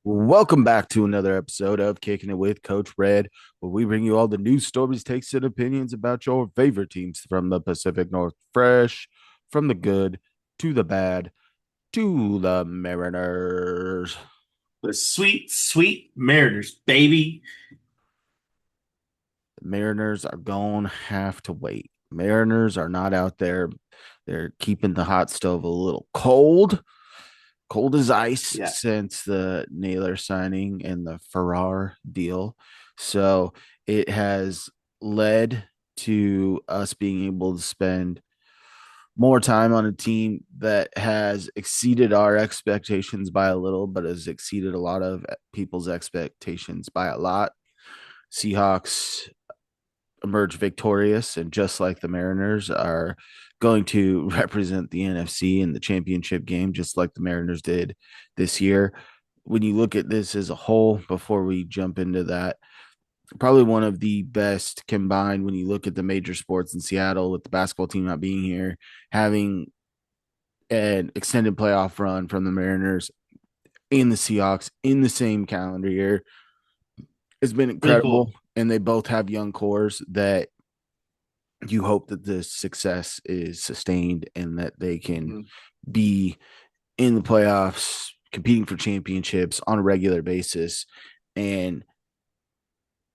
Welcome back to another episode of Kicking It with Coach Red, where we bring you all the news, stories, takes, and opinions about your favorite teams from the Pacific North. Fresh from the good to the bad to the Mariners. The sweet, sweet Mariners, baby. The Mariners are going to have to wait. Mariners are not out there. They're keeping the hot stove a little cold as ice Yeah. since the Naylor signing and the Farrar deal. So it has led to us being able to spend more time on a team that has exceeded our expectations by a little, but has exceeded a lot of people's expectations by a lot. Seahawks emerge victorious, and just like the Mariners are going to represent the NFC in the championship game, just like the Mariners did this year. When you look at this as a whole, before we jump into that, probably one of the best combined when you look at the major sports in Seattle with the basketball team not being here, having an extended playoff run from the Mariners and the Seahawks in the same calendar year has been Really incredible. cool. And they both have young cores that you hope that this success is sustained and that they can Mhm. be in the playoffs, competing for championships on a regular basis. And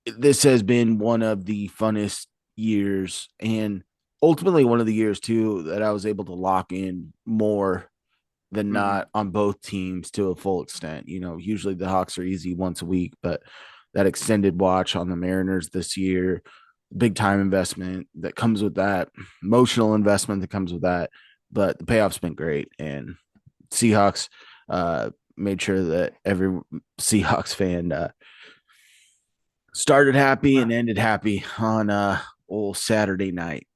this has been one of the funnest years and ultimately one of the years too that I was able to lock in more than Mhm. not on both teams to a full extent. You know, usually the Hawks are easy once a week, but that extended watch on the Mariners this year, big time investment that comes with that, emotional investment that comes with that. But the payoff's been great. And Seahawks made sure that every Seahawks fan started happy and ended happy on old Saturday night.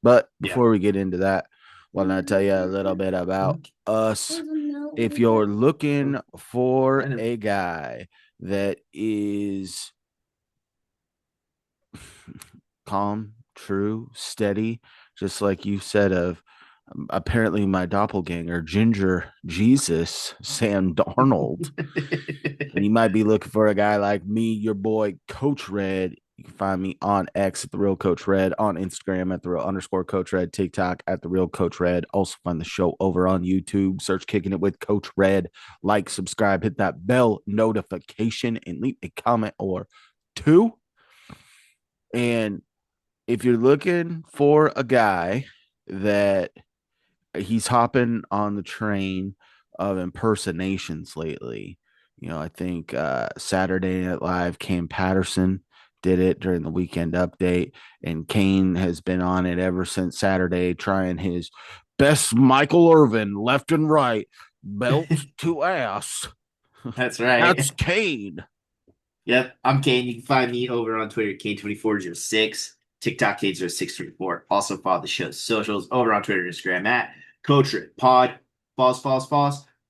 But Yeah. before we get into that, why don't I tell you a little bit about us? If you're looking for Kind of. a guy that is calm, true, steady, just like you said of apparently my doppelganger, Ginger Jesus, Sam Darnold, then you might be looking for a guy like me, your boy, Coach Red. You can find me on X at the Real Coach Red, on Instagram at the Real underscore Coach Red, TikTok at the Real Coach Red. Also find the show over on YouTube. Search Kicking It with Coach Red. Like, subscribe, hit that bell notification, and leave a comment or two. And if you're looking for a guy that he's hopping on the train of impersonations lately. You know, I think Saturday Night Live, Cam Patterson did it during the weekend update, and Cain has been on it ever since Saturday, trying his best Michael Irvin left and right, belt to ass. That's That's right. Cain. Yep. I'm Kane. You can find me over on Twitter, Kane2406, TikTok, Kane0634. Also follow the show's socials over on Twitter and Instagram at Coach Rick Pod. False.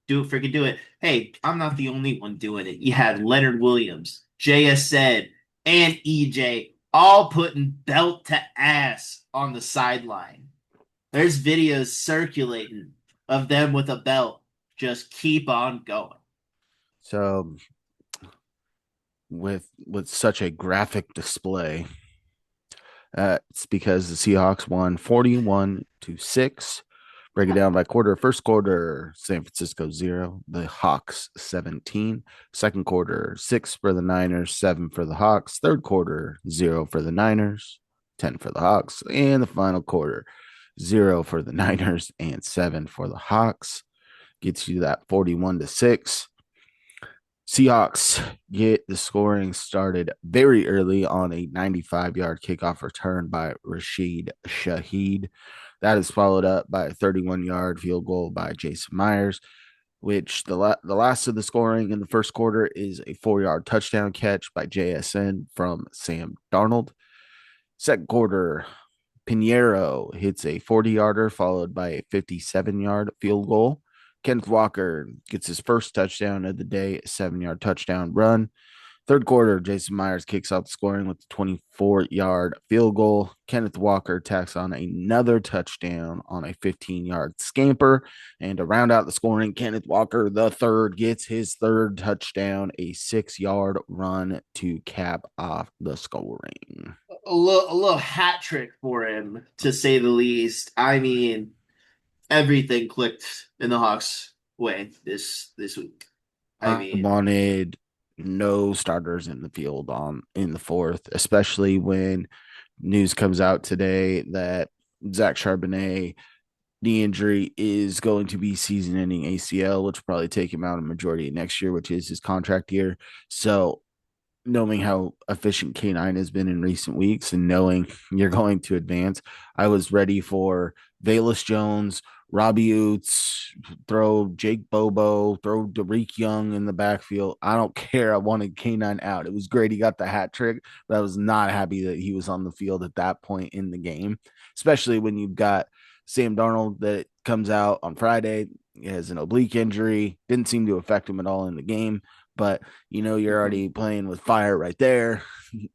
Do it, freaking do it. Hey, I'm not the only one doing it. You had Leonard Williams, JSN, and EJ all putting belt to ass on the sideline. There's videos circulating of them with a belt. Just keep on going. So with such a graphic display, it's because the Seahawks won 41-6. Break it down by quarter. First quarter, San Francisco 0, the Hawks 17. Second quarter, 6 for the Niners, 7 for the Hawks. Third quarter, 0 for the Niners, 10 for the Hawks. And the final quarter, 0 for the Niners and 7 for the Hawks. Gets you that 41-6. Seahawks get the scoring started very early on a 95-yard kickoff return by Rashid Shaheed. That is followed up by a 31-yard field goal by Jason Myers, which the last of the scoring in the first quarter is a 4-yard touchdown catch by JSN from Sam Darnold. Second quarter, Pinheiro hits a 40-yarder followed by a 57-yard field goal. Kenneth Walker gets his first touchdown of the day, a 7-yard touchdown run. Third quarter, Jason Myers kicks out the scoring with a 24-yard field goal. Kenneth Walker tacks on another touchdown on a 15-yard scamper. And to round out the scoring, Kenneth Walker, the third, gets his third touchdown, a 6-yard run to cap off the scoring. A little hat trick for him, to say the least. I mean, everything clicked in the Hawks' way this week. I I mean, wanted no starters in the field on in the fourth, especially when news comes out today that Zach Charbonnet knee injury is going to be season-ending ACL, which will probably take him out a majority of next year, which is his contract year. So knowing how efficient K9 has been in recent weeks and knowing you're going to advance, I was ready for Valus Jones, Robbie Oots, throw Jake Bobo, throw Derek Young in the backfield. I don't care. I wanted K9 out. It was great he got the hat trick, but I was not happy that he was on the field at that point in the game, especially when you've got Sam Darnold that comes out on Friday. He has an oblique injury. Didn't seem to affect him at all in the game, but you're mhm. already playing with fire right there.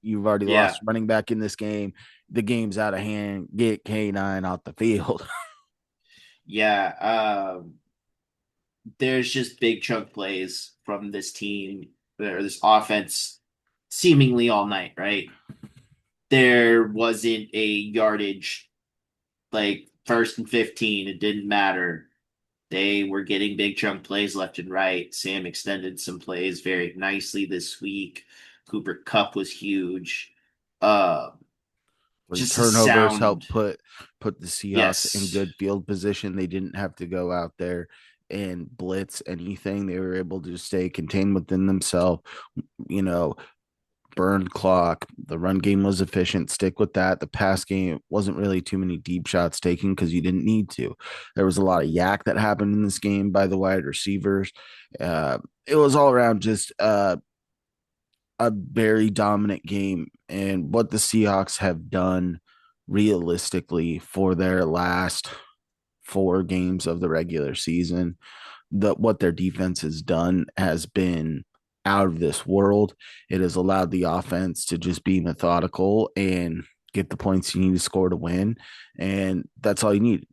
You've already Yeah, lost running back in this game. The game's out of hand. Get K9 out the field. yeah. There's just big chunk plays from this team or this offense seemingly all night, right? There wasn't a yardage like 1st and 15. It didn't matter. They were getting big chunk plays left and right. Sam extended some plays very nicely this week. Cooper Kupp was huge. Uh, Three just a turnovers sound. helped put the Seahawks in Yes. good field position. They didn't have to go out there and blitz anything. They were able to stay contained within themselves. You know, burned clock. The run game was efficient. Stick with that. The pass game wasn't really too many deep shots taken because you didn't need to. There was a lot of yak that happened in this game by the wide receivers. It was all around just a very dominant game. And what the Seahawks have done realistically for their last four games of the regular season, what their defense has done has been out of this world. It has allowed the offense to just be methodical and get the points you need to score to win. And that's all you need.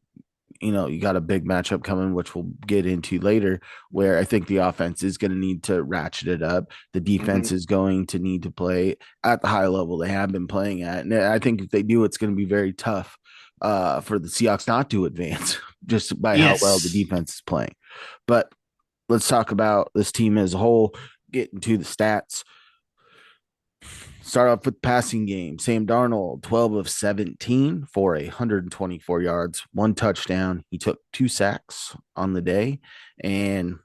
You got a big matchup coming, which we'll get into later, where I think the offense is going to need to ratchet it up. The defense Hmm. is going to need to play at the high level they have been playing at. And I think if they do, it's going to be very tough for the Seahawks not to advance just by how well the Yes. defense is playing. But let's talk about this team as a whole, get into the stats. Start off with passing game. Sam Darnold, 12 of 17 for 124 yards, one touchdown. He took two sacks on the day. And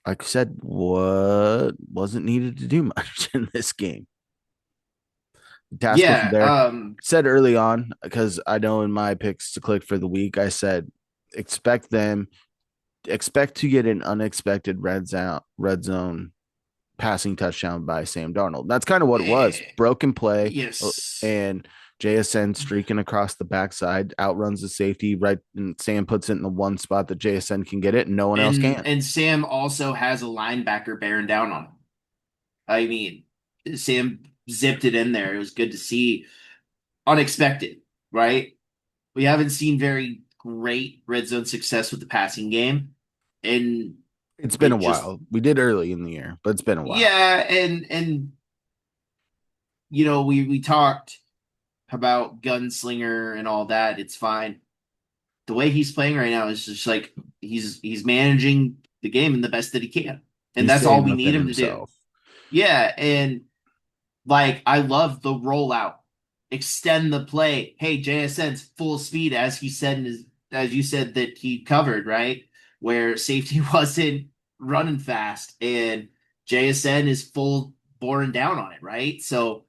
like I said, what wasn't needed to do much in this game. The task wasn't Yeah. there. Said early on, because I know in my picks to click for the week, I said expect them, expect to get an unexpected red zone passing touchdown by Sam Darnold. That's kind of what it was. Broken play Yes. and JSN streaking across the backside, outruns the safety, right, and Sam puts it in the one spot that JSN can get it and no one else And can. and Sam also has a linebacker bearing down on him. I mean, Sam zipped it in there. It was good to see. Unexpected, right? We haven't seen very great red zone success with the passing game. And It's been a it just while. We did early in the year, but it's been a while. yeah, and we talked about gunslinger and all that. It's fine. The way he's playing right now is just like he's managing the game in the best that he can. And He's that's all staying we need within him to do. himself. Yeah, and like I love the rollout. Extend the play. Hey, JSN's full speed as he said as you said that he covered, right? Where safety wasn't running fast and JSN is full boring down on it, right? So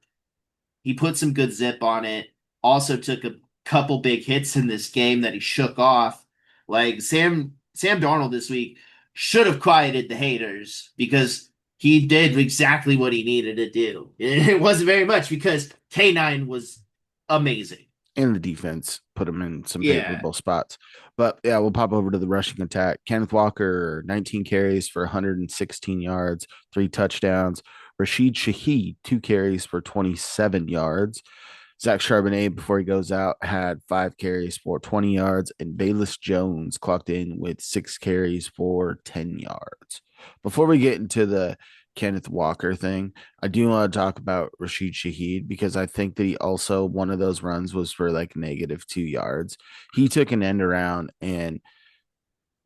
he put some good zip on it. Also took a couple big hits in this game that he shook off. Like Sam Darnold this week should have quieted the haters because he did exactly what he needed to do. It wasn't very much because K9 was amazing. And the defense put him in some Yeah. favorable spots. But yeah, we'll pop over to the rushing attack. Kenneth Walker, 19 carries for 116 yards, three touchdowns. Rashid Shaheed, 2 carries for 27 yards. Zach Charbonnet, before he goes out, had 5 carries for 20 yards, and Bayless Jones clocked in with 6 carries for 10 yards. Before we get into the Kenneth Walker thing, I do want to talk about Rashid Shaheed because I think that he also, one of those runs was for like -2 yards. He took an end around, and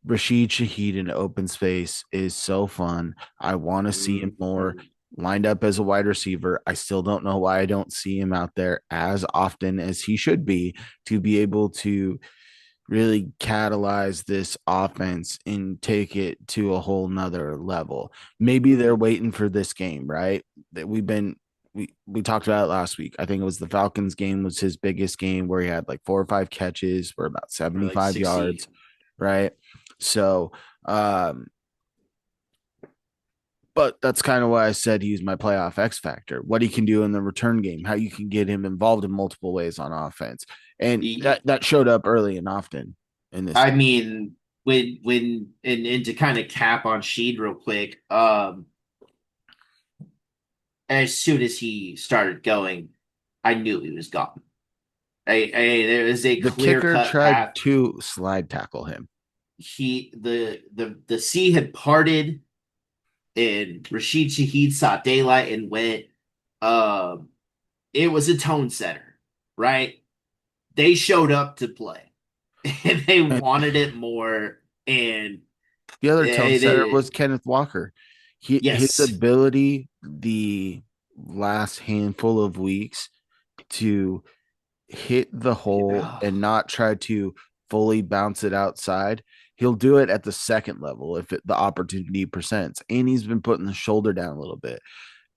Rashid Shaheed in open space is so fun. I want to see him more Mhm. lined up as a wide receiver. I still don't know why I don't see him out there as often as he should be able to really catalyze this offense and take it to a whole nother level. Maybe they're waiting for this game, right? That we talked about it last week. I think it was the Falcons game was his biggest game where he had like 4 or 5 catches for about Or like 75 60. yards, right? So, um, but that's kind of why I said he's my playoff X factor. What he can do in the return game, how you can get him involved in multiple ways on offense, and that showed up early and often in this I game. mean, and to kind of cap on Sheed real quick, as soon as he started going, I knew he was gone. There was a The clear kicker cut tried path. to slide tackle him. The sea had parted, and Rashid Shaheed saw daylight and went. Um, it was a tone setter, right? They showed up to play, and they And wanted it more. And the other tone setter they was Kenneth Walker. His yes, ability the last handful of weeks to hit the hole and not try to fully bounce it outside. He'll do it at the second level if the opportunity presents. And he's been putting the shoulder down a little bit.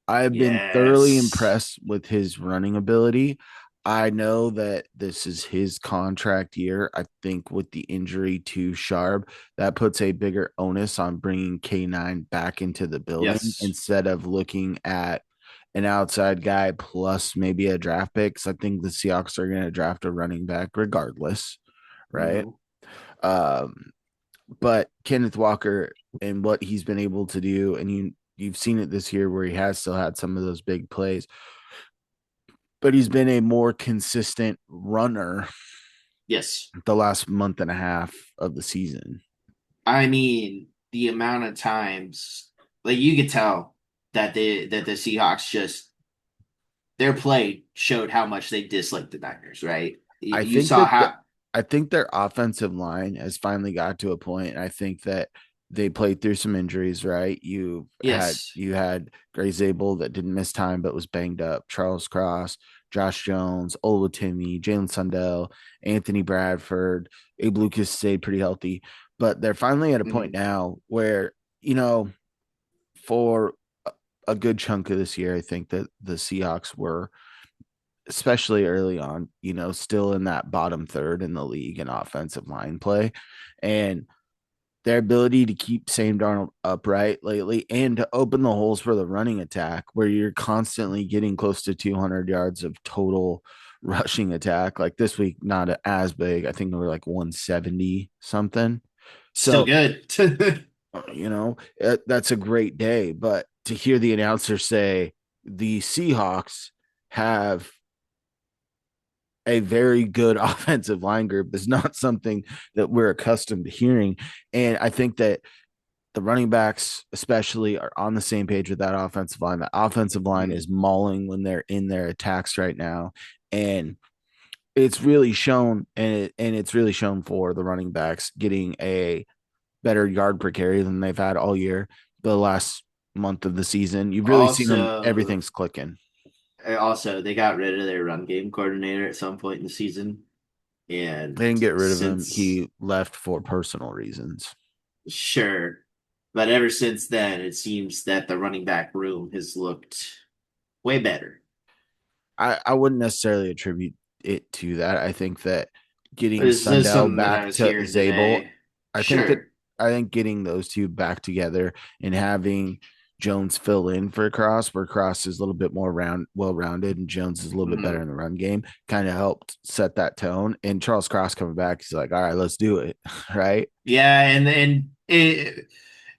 I've been thoroughly yes, impressed with his running ability. I know that this is his contract year. I think with the injury to Sharp, that puts a bigger onus on bringing K9 back into the building yes. instead of looking at an outside guy plus maybe a draft pick. Because I think the Seahawks are going to draft a running back regardless, right? Mhm. Um, but Kenneth Walker and what he's been able to do, and you've seen it this year where he has still had some of those big plays, but he's been a more consistent runner Yes. the last month and a half of the season. I mean, the amount of times, like you could tell that the Seahawks just their play showed how much they disliked the Niners, right? I You think saw that how I think their offensive line has finally got to a point, and I think that they played through some injuries, right? yes. You had Gray Zabel that didn't miss time but was banged up, Charles Cross, Josh Jones, Olawatimi, Jalen Sundell, Anthony Bradford, Abe Lucas stayed pretty healthy, but they're finally at a point Mhm. now where for a good chunk of this year, I think that the Seahawks were, especially early on, still in that bottom third in the league in offensive line play. And their ability to keep Sam Darnold upright lately and to open the holes for the running attack, where you're constantly getting close to 200 yards of total rushing attack. Like this week, not as big. I think they were like 170 something. Still So, good. that's a great day. But to hear the announcer say the Seahawks have a very good offensive line group is not something that we're accustomed to hearing. And I think that the running backs, especially, are on the same page with that offensive line. The offensive line Mhm. is mauling when they're in their attacks right now. And it's really shown, and it's really shown for the running backs getting a better yard per carry than they've had all year. The last month of the season, you've really seen them. Also, Everything's clicking. also they got rid of their run game coordinator at some point in the season, and They didn't get rid of him. since He left for personal reasons. sure, but ever since then, it seems that the running back room has looked way better. I wouldn't necessarily attribute it to that. I think that getting There's Sundell something that I back was to hearing Zabel, today. I think that Sure. I think getting those two back together and having Jones fill in for Cross, where Cross is a little bit more well rounded and Jones is a little bit better Mhm. in the run game, kind of helped set that tone. And Charles Cross coming back, he's like, all right, let's do it. Right. Yeah, and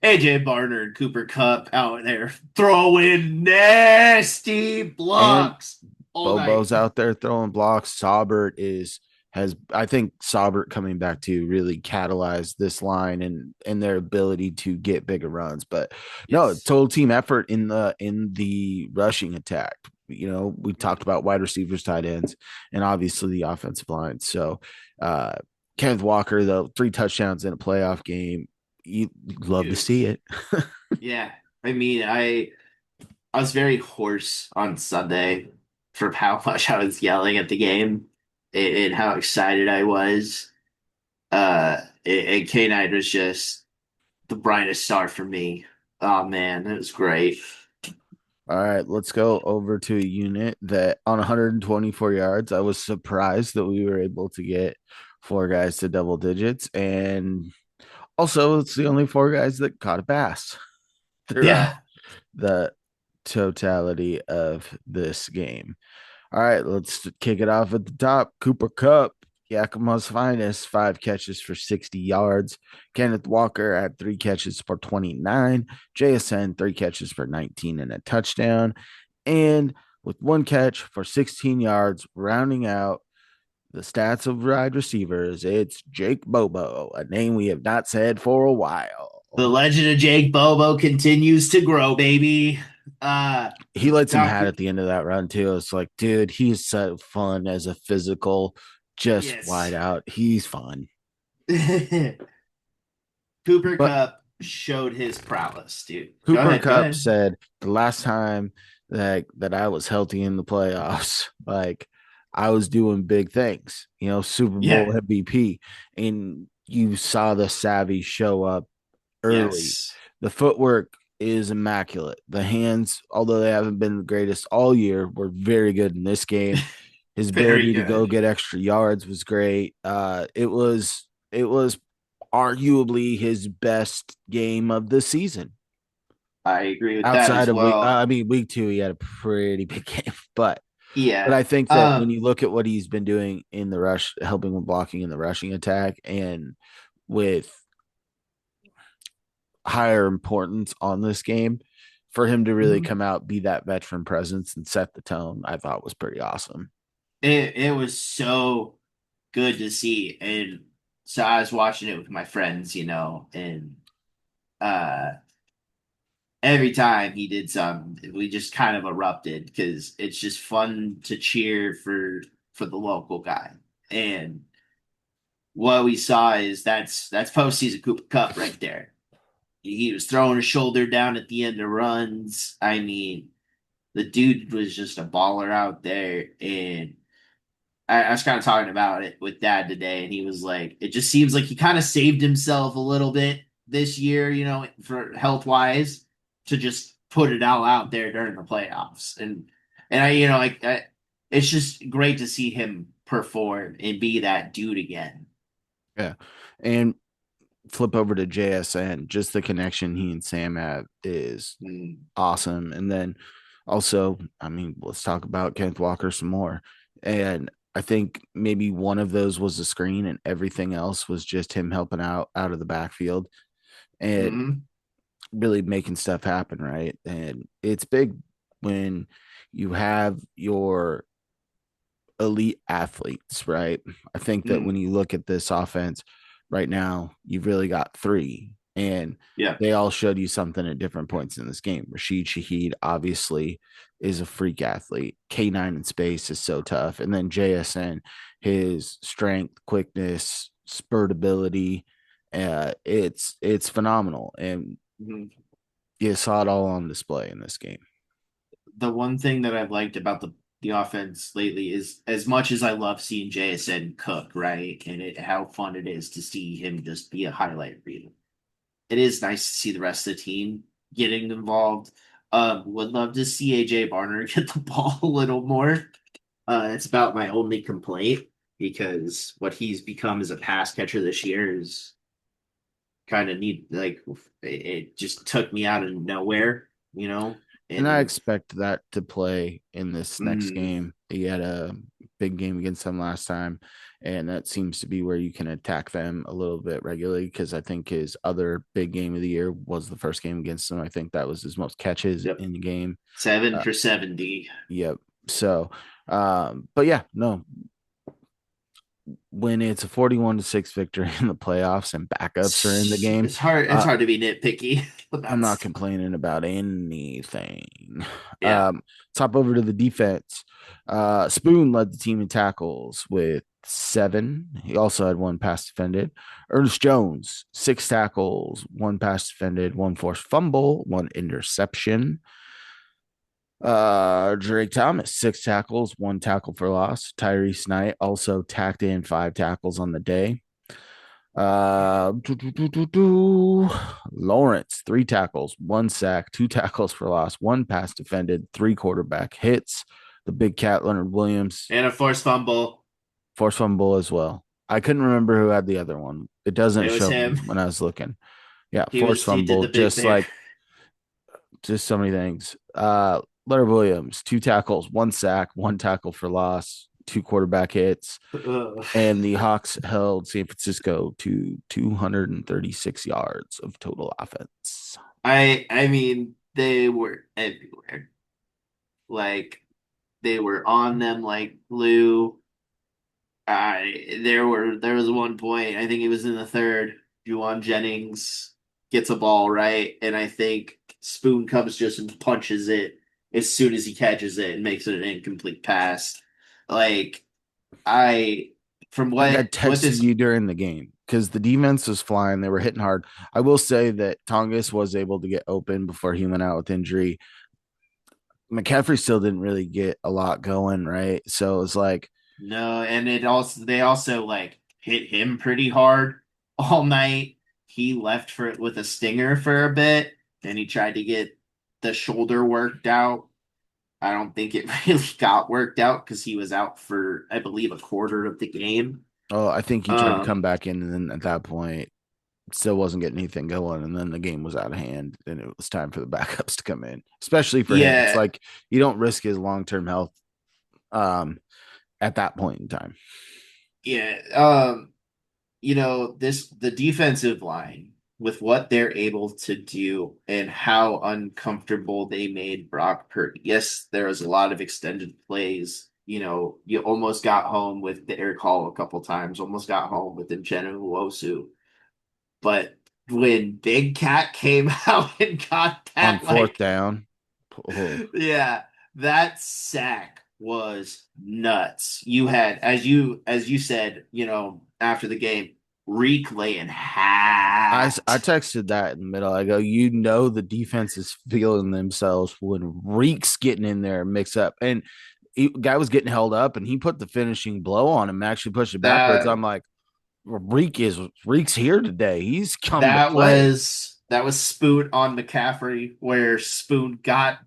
AJ Barner and Cooper Cup out there throwing nasty And blocks all night. Bobo's out there throwing blocks. Saubert is has I think Saubert coming back to really catalyze this line and their ability to get bigger runs. But no, Yes. total team effort in the rushing attack. You know, we talked about wide receivers, tight ends, and obviously the offensive line. So uh Kenneth Walker, though, 3 touchdowns in a playoff game. You love to Dude. see it. Yeah. I mean, I was very hoarse on Sunday from how much I was yelling at the game and how excited I was. And K9 was just the brightest star for me. Oh man, it was great. All right, let's go over to a unit that on 124 yards, I was surprised that we were able to get 4 guys to double digits. And also, it's the only 4 guys that caught a pass throughout Yeah. the totality of this game. All right, let's kick it off at the top. Cooper Cup, Yakima's finest, 5 catches for 60 yards. Kenneth Walker had 3 catches for 29. JSN, 3 catches for 19 and a touchdown. And with 1 catch for 16 yards, rounding out the stats of wide receivers, it's Jake Bobo, a name we have not said for a while. The legend of Jake Bobo continues to grow, baby. He lets him Doc, had at the end of that run too. It's like, dude, he's so fun as a physical, just wide yes. out. He's fun. Cooper But Cup showed his prowess, dude. Go Cooper ahead, go Cup ahead. said the last time that I was healthy in the playoffs, like I was doing big things, Super Bowl Yeah. MVP, and you saw the savvy show up early. Yes. The footwork is immaculate. The hands, although they haven't been the greatest all year, were very good in this game. His Very ability to go good. get extra yards was great. It was arguably his best game of the season. I agree with that Outside as of well. week 2, he had a pretty big game, but Yeah. I think that when you look at what he's been doing in the rush, helping with blocking in the rushing attack, and with higher importance on this game, for him to really Mhm. come out, be that veteran presence, and set the tone, I thought was pretty awesome. It was so good to see. And so I was watching it with my friends, and uh every time he did something, we just kind of erupted because it's just fun to cheer for the local guy. And what we saw is that's postseason Cooper Cup right there. He was throwing his shoulder down at the end of runs. I mean, the dude was just a baller out there. And I was kind of talking about it with Dad today, and he was like, it just seems like he kind of saved himself a little bit this year, for health wise, to just put it all out there during the playoffs. And it's just great to see him perform and be that dude again. Yeah. And flip over to JSN, just the connection he and Sam have is Mm, awesome. And then also, I mean, let's talk about Kenneth Walker some more. And I think maybe one of those was a screen and everything else was just him helping out of the backfield and mm, really making stuff happen, right? And it's big when you have your elite athletes, right? I think that when mm. you look at this offense right now, you've really got 3, and Yeah. they all showed you something at different points in this game. Rashid Shaheed obviously is a freak athlete. K9 in space is so tough. And then JSN, his strength, quickness, spurt ability, it's phenomenal. And Mhm. you saw it all on display in this game. The one thing that I've liked about the offense lately is as much as I love seeing JSN cook, right? And how fun it is to see him just be a highlight reel. It is nice to see the rest of the team getting involved. Would love to see AJ Barner get the ball a little more. It's about my only complaint because what he's become as a pass catcher this year is kind of neat. Like it just took me out of nowhere, And I and expect that to play in this next mm, game. He had a big game against them last time. And that seems to be where you can attack them a little bit regularly because I think his other big game of the year was the first game against them. I think that was his most catches Yep. in the game. 7 Uh, for 70. yep. So, but yeah, no, when it's a 41-6 victory in the playoffs and backups are in the game, It's hard to be nitpicky I'm about not stuff. complaining about anything. Yeah. Top over to the defense. Spoon led the team in tackles with 7. He also had 1 pass defended. Ernest Jones, 6 tackles, 1 pass defended, 1 forced fumble, 1 interception. Drake Thomas, 6 tackles, 1 tackle for loss. Tyrese Knight also tacked in 5 tackles on the day. Uh, do, do, do, do, do. Lawrence, 3 tackles, 1 sack, 2 tackles for loss, 1 pass defended, 3 quarterback hits. The big cat, Leonard Williams, And a forced fumble. forced fumble as well. I couldn't remember who had the other one. It doesn't It was show me him. when I was looking. Yeah, forced He did fumble, the big bear. just so many things. Leonard Williams, 2 tackles, 1 sack, 1 tackle for loss, 2 quarterback hits. Ugh. And the Hawks held San Francisco to 236 yards of total offense. I mean, they were everywhere. Like they were on them like glue. There was one point, I think it was in the third, Juwan Jennings gets a ball right, and I think Spoon comes just and punches it as soon as he catches it and makes it an incomplete pass. Like I from I think I what texted this you during the game because the defense was flying. They were hitting hard. I will say that Tongas was able to get open before he went out with injury. McCaffrey still didn't really get a lot going, right? So it was like, no, and it also they also like hit him pretty hard all night. He left for it with a stinger for a bit, and he tried to get the shoulder worked out. I don't think it really got worked out because he was out for, I believe, a quarter of the game. oh, I think he tried to come Um, back in. And then at that point, still wasn't getting anything going. And then the game was out of hand. And it was time for the backups to come in, especially for him. It's yeah, like you don't risk his long term health at that point in time. yeah. The defensive line with what they're able to do and how uncomfortable they made Brock Purdy. Yes, there was a lot of extended plays. You almost got home with the Eric Hall a couple times, almost got home with Uchenna Nwosu. But when Big Cat came out and got On that, fourth like, down, oh, yeah, that sack was nuts. You had, as you said, after the game, Reek laying I hat. texted that in the middle. I go, the defense is feeling themselves when Reek's getting in there and mix up. And guy was getting held up and he put the finishing blow on him, actually pushed it backwards. That I'm like, Reek's here today. He's come to that play. was Spoon on McCaffrey, where Spoon got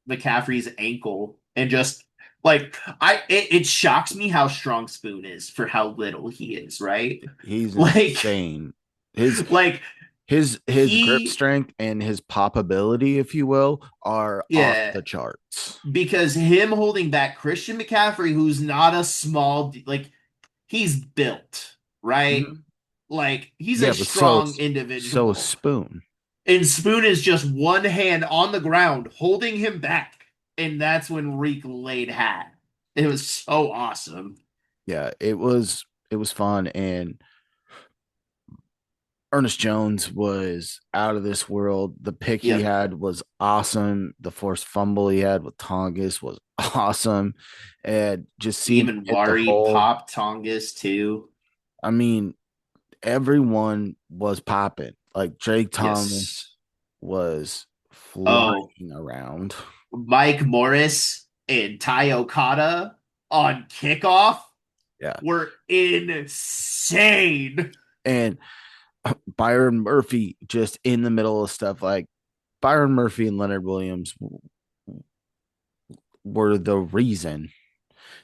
McCaffrey's ankle and just like it shocks me how strong Spoon is for how little he is, right? He's Like insane. His like his grip he strength and his pop ability, if you will, are off yeah, the charts. because him holding back Christian McCaffrey, who's not a small, like he's built, right? Mhm. Like he's a Yeah, but so strong so is individual. Spoon. And Spoon is just one hand on the ground holding him back. And that's when Reek laid hat. It was so awesome. Yeah, it was fun and Ernest Jones was out of this world. The pick he Yep. had was awesome. The forced fumble he had with Tongas was awesome. And just seeing him Even hit the Wari hole. Pop Tongas too. I mean, everyone was popping. Like Drake Thomas Yes. was Oh, flying around. Mike Morris and Ty Okada on kickoff Yeah. were insane. And Byron Murphy just in the middle of stuff like Byron Murphy and Leonard Williams were the reason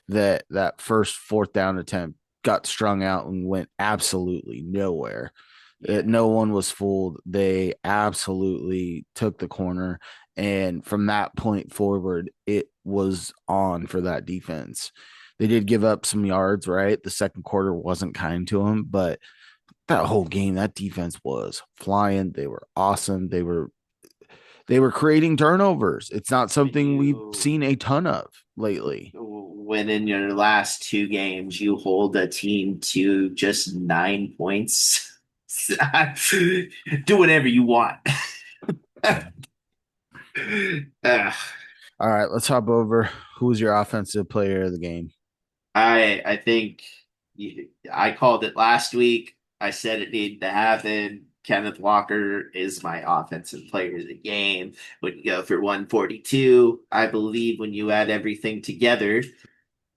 that first fourth down attempt got strung out and went absolutely nowhere. Yeah. No one was fooled. They absolutely took the corner. And from that point forward, it was on for that defense. They did give up some yards, right? The second quarter wasn't kind to them, but that whole game, that defense was flying. They were awesome. They were creating turnovers. It's not When something we've you seen a ton of lately. when in your last two games you hold a team to just 9 points, do whatever you want. Ugh. All right, let's hop over. Who was your offensive player of the game? I think I called it last week. I said it needed to happen. Kenneth Walker is my offensive player of the game. When you go for 142, I believe when you add everything together,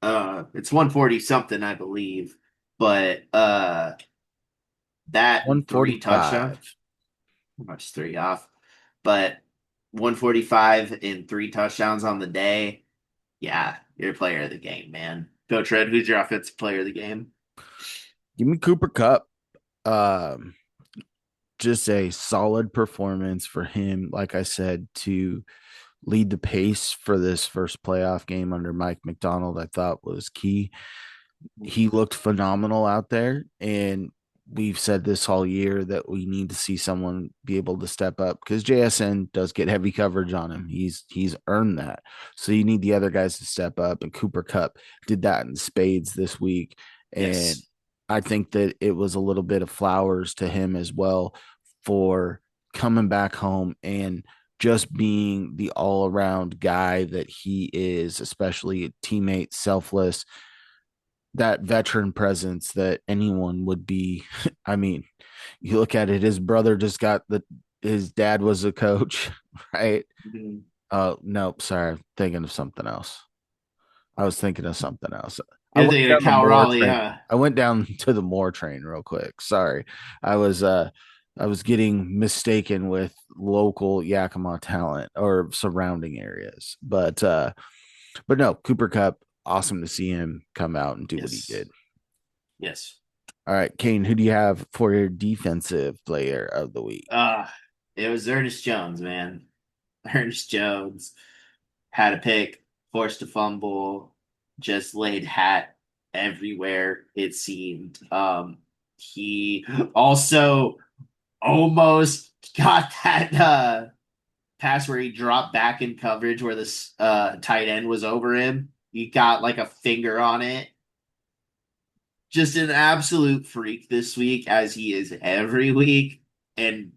it's 140 something, I believe. But that and three touchdowns, 145. much three off, but 145 and three touchdowns on the day. Yeah, you're a player of the game, man. Coach Red, who's your offensive player of the game? Give me Cooper Cup. Um, just a solid performance for him, like I said, to lead the pace for this first playoff game under Mike McDonald, I thought was key. He looked phenomenal out there, and we've said this all year that we need to see someone be able to step up because JSN does get heavy coverage on him. He's earned that. So you need the other guys to step up, and Cooper Cup did that in spades this week. And Yes. I think that it was a little bit of flowers to him as well for coming back home and just being the all around guy that he is, especially a teammate, selfless, that veteran presence that anyone would be. I mean, you look at it, his brother just got his dad was a coach, right? Mhm. Nope, sorry, thinking of something else. I was thinking of something else. I You're went thinking down of the Cal Moore Raleigh, train. huh? I went down to the Moore train real quick. Sorry. I was uh I was getting mistaken with local Yakima talent or surrounding areas. But no, Cooper Cup, awesome to see him come out and do what he Yes. did. Yes. All right, Kane, who do you have for your defensive player of the week? Uh, it was Ernest Jones, man. Ernest Jones had a pick, forced a fumble, just laid hat everywhere, it seemed. He also almost got that pass where he dropped back in coverage where this tight end was over him. He got like a finger on it. Just an absolute freak this week, as he is every week, and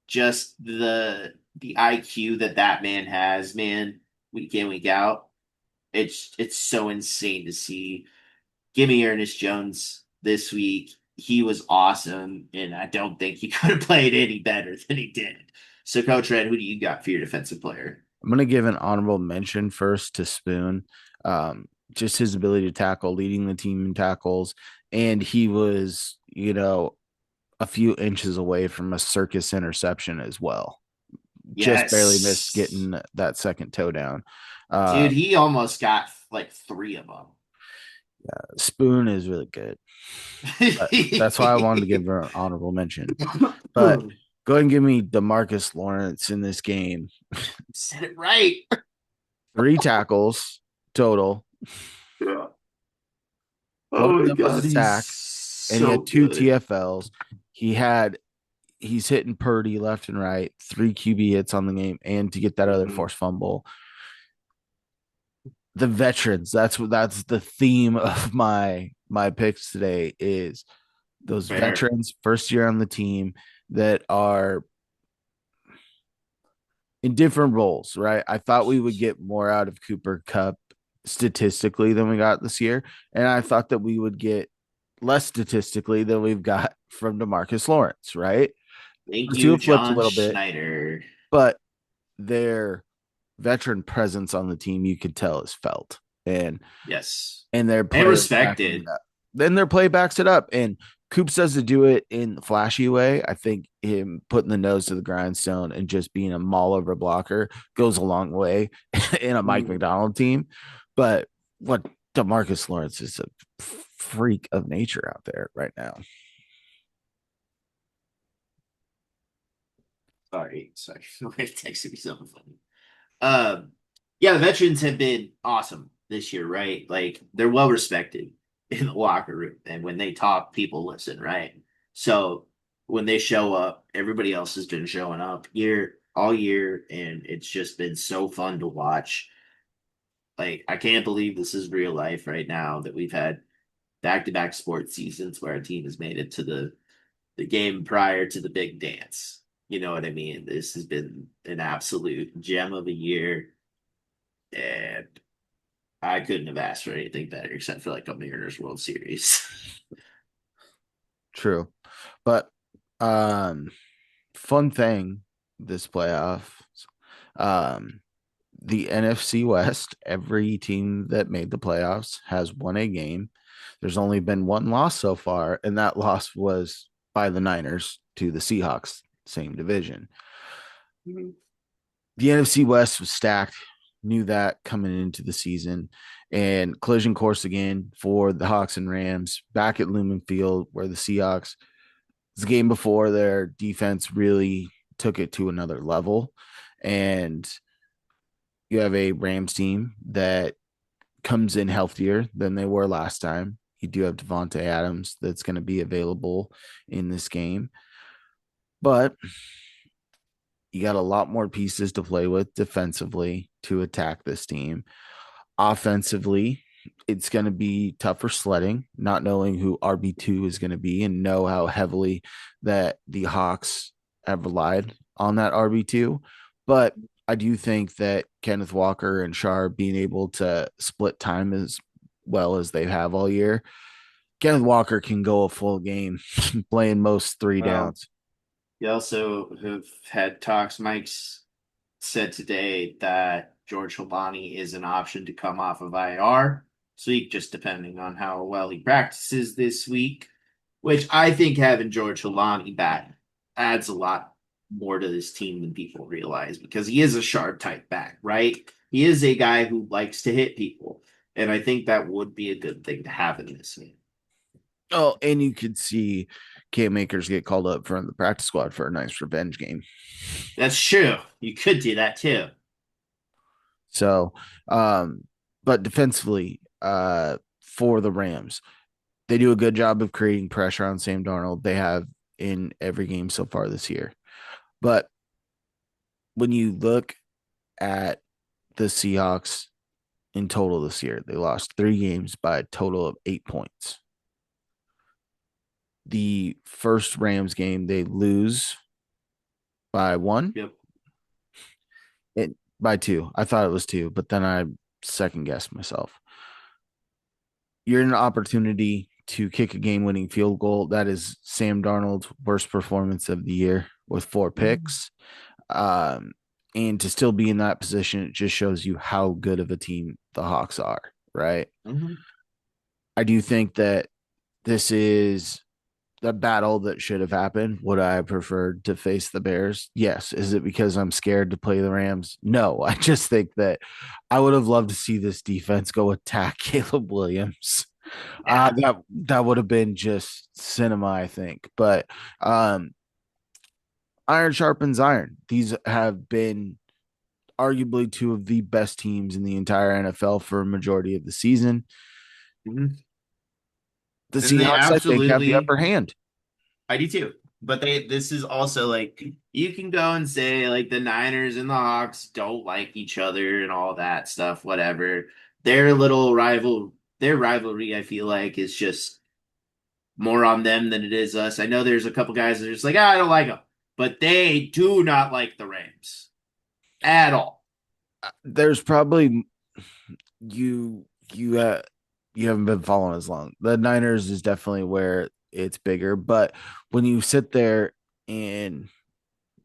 just the IQ that that man has, man, week in week out. It's so insane to see. Give me Ernest Jones this week. He was awesome, and I don't think he could have played any better than he did. So, Coach Red, who do you got for your defensive player? I'm going to give an honorable mention first to Spoon. Just his ability to tackle, leading the team in tackles. And he was, a few inches away from a circus interception as well. Just barely missed Yes. getting that second toe down. Uh, Dude, he almost got like three of Spoon is really good. That's why I wanted to give them. her an honorable mention. But go ahead and give me Demarcus Lawrence in this game. Said it right. Three tackles total. Yeah. One Oh of my them was a God, he's sack, and he so had two good. TFLs. He's hitting Purdy left and right, three QB hits on the game, and to get that other Mhm. forced fumble. The veterans. That's the theme of my picks today is those Fair. veterans, first year on the team that are in different roles, right? I thought we would get more out of Cooper Cup statistically than we got this year, and I thought that we would get less statistically than we've got from Demarcus Lawrence, right? Thank The two you, have flipped a John little bit, Schneider. but their veteran presence on the team you could tell is felt, and Yes. their And play backing it respected. up. Then their play backs it up, and Coops does to do it in the flashy way. I think him putting the nose to the grindstone and just being a maul over blocker goes a long way in a Mike Mm, McDonald team. But what Demarcus Lawrence is a freak of nature out there right now. sorry. Somebody texted me something funny. Um, yeah, the veterans have been awesome. this year, right? Like they're well respected in the locker room, and when they talk, people listen, right? So when they show up, everybody else has been showing up year all year, and it's just been so fun to watch. Like I can't believe this is real life right now that we've had back-to-back sports seasons where our team has made it to the game prior to the big dance. You know what I mean? This has been an absolute gem of a year, and I couldn't have asked for anything better except for like a Mariners World Series. True. But um fun thing this playoff, um the NFC West, every team that made the playoffs has won a game. There's only been one loss so far, and that loss was by the Niners to the Seahawks, same division. Mhm. The NFC West was stacked, knew that coming into the season, and collision course again for the Hawks and Rams back at Lumen Field, where the Seahawks, the game before, their defense really took it to another level. And you have a Rams team that comes in healthier than they were last time. You do have Devontae Adams that's going to be available in this game, but you got a lot more pieces to play with defensively to attack this team. Offensively, it's going to be tougher sledding, not knowing who RB2 is going to be and know how heavily that the Hawks have relied on that RB2. But I do think that Kenneth Walker and Shar being able to split time as well as they have all year, Kenneth Walker can go a full game playing most three Well, downs. you also have had talks. Mike's said today that George Holani is an option to come off of IR this week, just depending on how well he practices this week, which I think having George Holani back adds a lot more to this team than people realize because he is a sharp type back, right? He is a guy who likes to hit people. And I think that would be a good thing to have in this game. Oh, and you could see Cam Makers get called up from the practice squad for a nice revenge game. That's true. You could do that too. So, but defensively, for the Rams, they do a good job of creating pressure on Sam Darnold. They have in every game so far this year. But when you look at the Seahawks in total this year, they lost 3 games by a total of 8 points. The first Rams game, they lose by one. Yep. It by two. I thought it was two, but then I second guessed myself. You're in an opportunity to kick a game winning field goal. That is Sam Darnold's worst performance of the year with 4 picks. Um, and to still be in that position, it just shows you how good of a team the Hawks are, right? Mm-hmm. I do think that this is the battle that should have happened. Would I have preferred to face the Bears? Yes. Is it because I'm scared to play the Rams? No. I just think that I would have loved to see this defense go attack Caleb Williams. Yeah. That would have been just cinema, I think. But iron sharpens iron. These have been arguably two of the best teams in the entire NFL for a majority of the season. Mm-hmm. The And they Seahawks, I think, have the absolutely upper hand. I do too. But this is also like you can go and say like the Niners and the Hawks don't like each other and all that stuff, whatever. Their rivalry, I feel like, is just more on them than it is us. I know there's a couple guys that are just like, I don't like them, but they do not like the Rams at all. There's probably you you you haven't been following as long. The Niners is definitely where it's bigger, but when you sit there and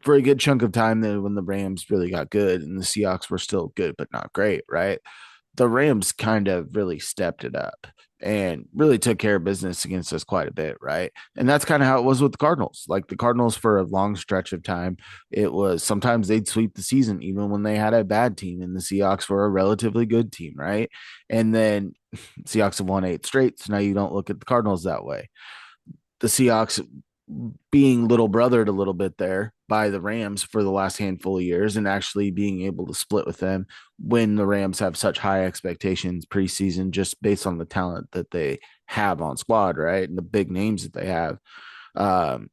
for a good chunk of time then when the Rams really got good and the Seahawks were still good but not great, right? The Rams kind of really stepped it up and really took care of business against us quite a bit, right? And that's kind of how it was with the Cardinals. Like the Cardinals, for a long stretch of time, it was sometimes they'd sweep the season, even when they had a bad team, and the Seahawks were a relatively good team, right? And then Seahawks have won 8 straight. So now you don't look at the Cardinals that way. The Seahawks being little brothered a little bit there by the Rams for the last handful of years and actually being able to split with them when the Rams have such high expectations preseason just based on the talent that they have on squad, right? And the big names that they have. Um,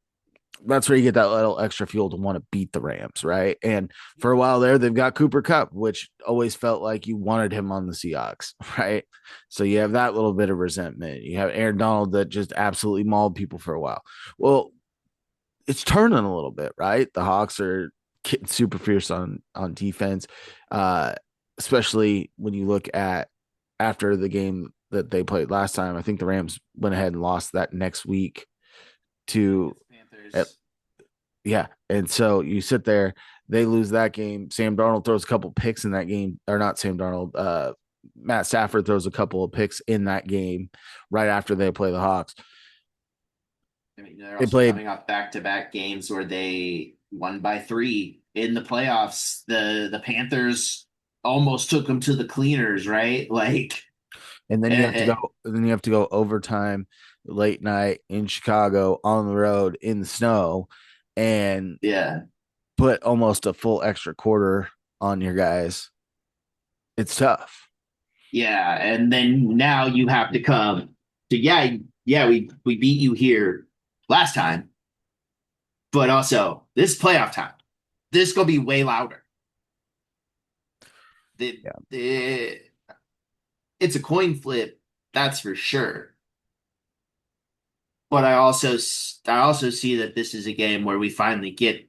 that's where you get that little extra fuel to want to beat the Rams, right? And for a while there, they've got Cooper Kupp, which always felt like you wanted him on the Seahawks, right? So you have that little bit of resentment. You have Aaron Donald that just absolutely mauled people for a while. Well, it's turning a little bit, right? The Hawks are super fierce on defense, uh, especially when you look at after the game that they played last time. I think the Rams went ahead and lost that next week to Panthers. yeah. And so you sit there, they lose that game. Sam Darnold throws a couple picks in that game, or not Sam Darnold. Matt Stafford throws a couple of picks in that game right after they play the Hawks. I mean, they're They also played, coming off back-to-back games where they won by 3 in the playoffs. The Panthers almost took them to the cleaners, right? Like, and then eh, you have to go, eh, then you have to go overtime, late night in Chicago on the road in the snow, and yeah, put almost a full extra quarter on your guys. It's tough. yeah, and then now you have to come to yeah, we beat you here last time, but also this playoff time, this gonna be way louder. Yeah. The it's a coin flip, that's for sure. But I also see that this is a game where we finally get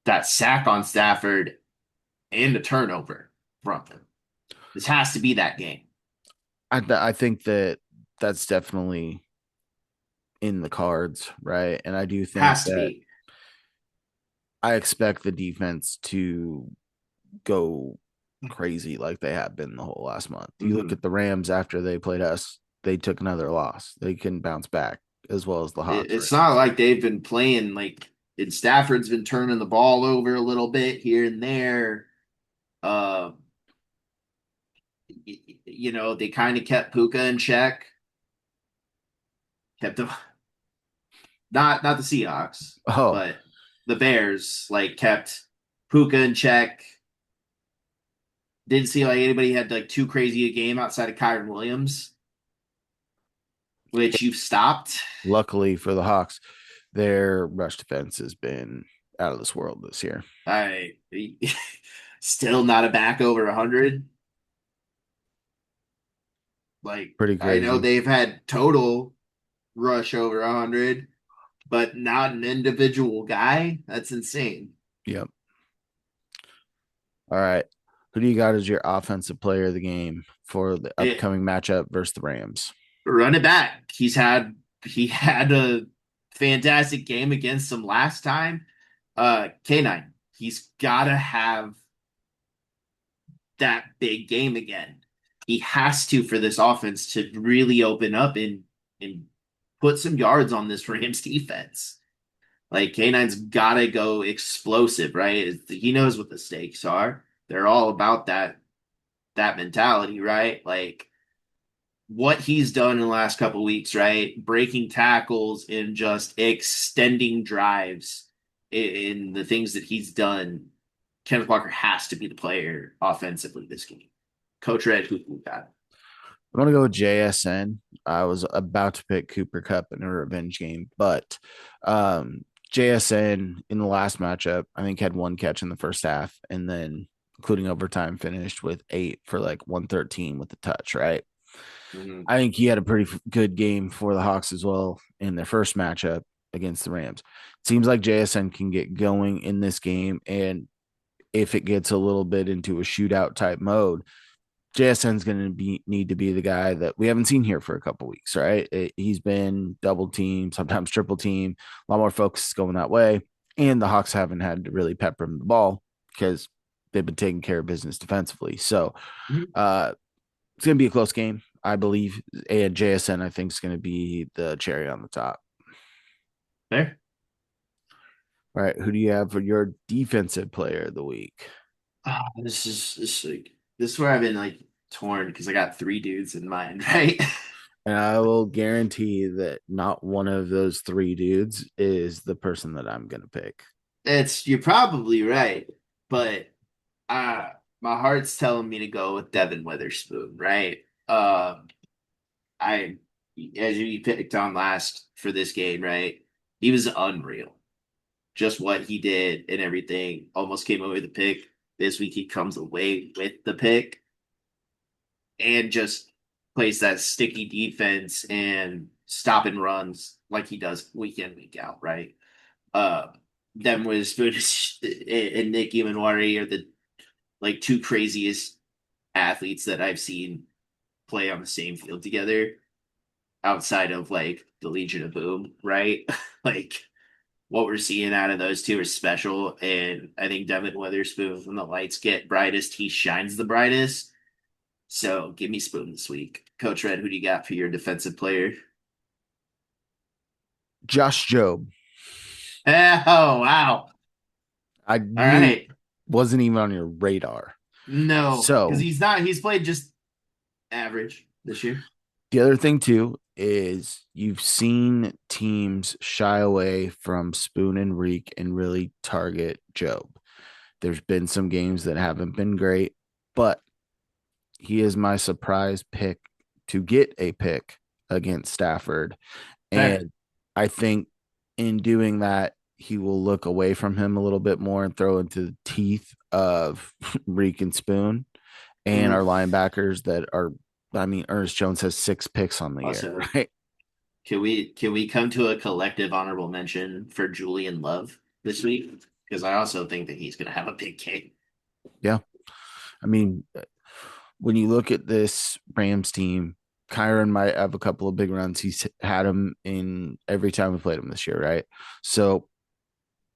that sack on Stafford and a turnover from him. This has to be that game. I think that that's definitely in the cards, right? And I do think Has to that be. I expect the defense to go crazy like they have been the whole last month. You look Mm-hmm. at the Rams after they played us, they took another loss. They couldn't bounce back as well as the Hawks, for It's not instance. like they've been playing like and Stafford's been turning the ball over a little bit here and there. Uh, they kind of kept Puka in check. Kept them not the Seahawks, Oh, but the Bears like kept Puka in check. Didn't see like anybody had like too crazy a game outside of Kyron Williams, which you've stopped. luckily for the Hawks, their rush defense has been out of this world this year. I still not a back over 100. Like Pretty I know crazy. they've had total rush over 100, but not an individual guy. That's insane. Yep. All right. Who do you got as your offensive player of the game for the It upcoming matchup versus the Rams? Run it back. He had a fantastic game against them last time. K9. He's gotta have that big game again. He has to for this offense to really open up and put some yards on this Rams defense. Like K9's gotta go explosive, right? He knows what the stakes are. They're all about that mentality, right? Like what he's done in the last couple of weeks, right? Breaking tackles and just extending drives in the things that he's done. Kenneth Walker has to be the player offensively this game. Coach Red, who got? I'm gonna go with JSN. I was about to pick Cooper Cup in a revenge game, but JSN in the last matchup, I think had one catch in the first half, and then including overtime, finished with 8 for like 113 with the touch. Right. Mm-hmm. I think he had a pretty good game for the Hawks as well in their first matchup against the Rams. Seems like JSN can get going in this game, and if it gets a little bit into a shootout type mode, JSN's going to need to be the guy that we haven't seen here for a couple weeks, right? He's been double team, sometimes triple team, a lot more focus going that way, and the Hawks haven't had to really pepper him the ball because they've been taking care of business defensively. So it's going to be a close game, I believe, and JSN I think is going to be the cherry on the top. There. All right, who do you have for your defensive player of the week? This is where I've been like torn because I got 3 dudes in mind, right? And I will guarantee that not one of those 3 dudes is the person that I'm going to pick. You're probably right, but uh my heart's telling me to go with Devin Witherspoon, right? I as you picked on last for this game, right? He was unreal. Just what he did and everything. Almost came away with the pick. This week he comes away with the pick and just plays that sticky defense and stop and runs like he does week in, week out, right? Uh Them was and Nick Imanwari are the like two craziest athletes that I've seen play on the same field together outside of like the Legion of Boom, right? Like what we're seeing out of those two is special. And I think Devin Witherspoon, when the lights get brightest, he shines the brightest. So give me Spoon this week. Coach Red, who do you got for your defensive player? Josh Jobe. Oh, wow. I All knew right. wasn't even on your radar. No, because So he's not, he's played just average this year. the other thing too is you've seen teams shy away from Spoon and Reek and really target Job. There's been some games that haven't been great, but he is my surprise pick to get a pick against Stafford. Fair. And I think in doing that, he will look away from him a little bit more and throw into the teeth of Reek and Spoon and Mm-hmm. our linebackers that are, I mean, Ernest Jones has 6 picks on the year, Also, right? can we come to a collective honorable mention for Julian Love this week? Because I also think that he's going to have a big game. Yeah. I mean, when you look at this Rams team, Kyron might have a couple of big runs. He's had them in every time we played him this year, right? So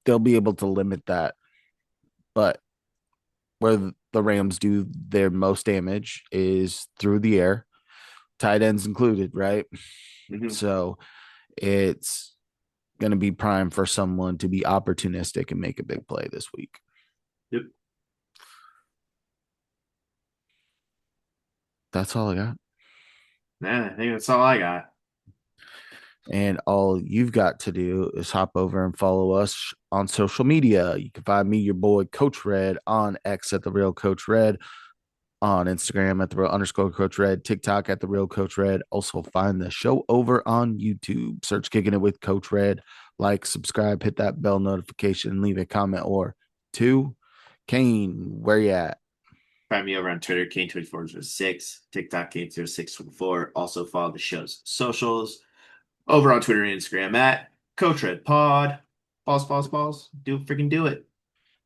they'll be able to limit that. But where the Rams do their most damage is through the air, tight ends included, right? Mm-hmm. So it's going to be prime for someone to be opportunistic and make a big play this week. Yep. That's all I got. Man, I think that's all I got. And all you've got to do is hop over and follow us on social media. You can find me, your boy, Coach Red, on X at the Real Coach Red, on Instagram at the Real underscore Coach Red, TikTok at the Real Coach Red. Also find the show over on YouTube. Search Kicking It with Coach Red. Like, subscribe, hit that bell notification, leave a comment or two. Kane, where you at? Find me over on Twitter, Kane2406, TikTok, Kane0624. Also follow the show's socials over on Twitter and Instagram at Coach Red Pod. Balls, balls, balls. Do it.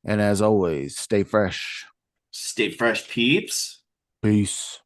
And as always, stay fresh. Stay fresh, peeps. Peace.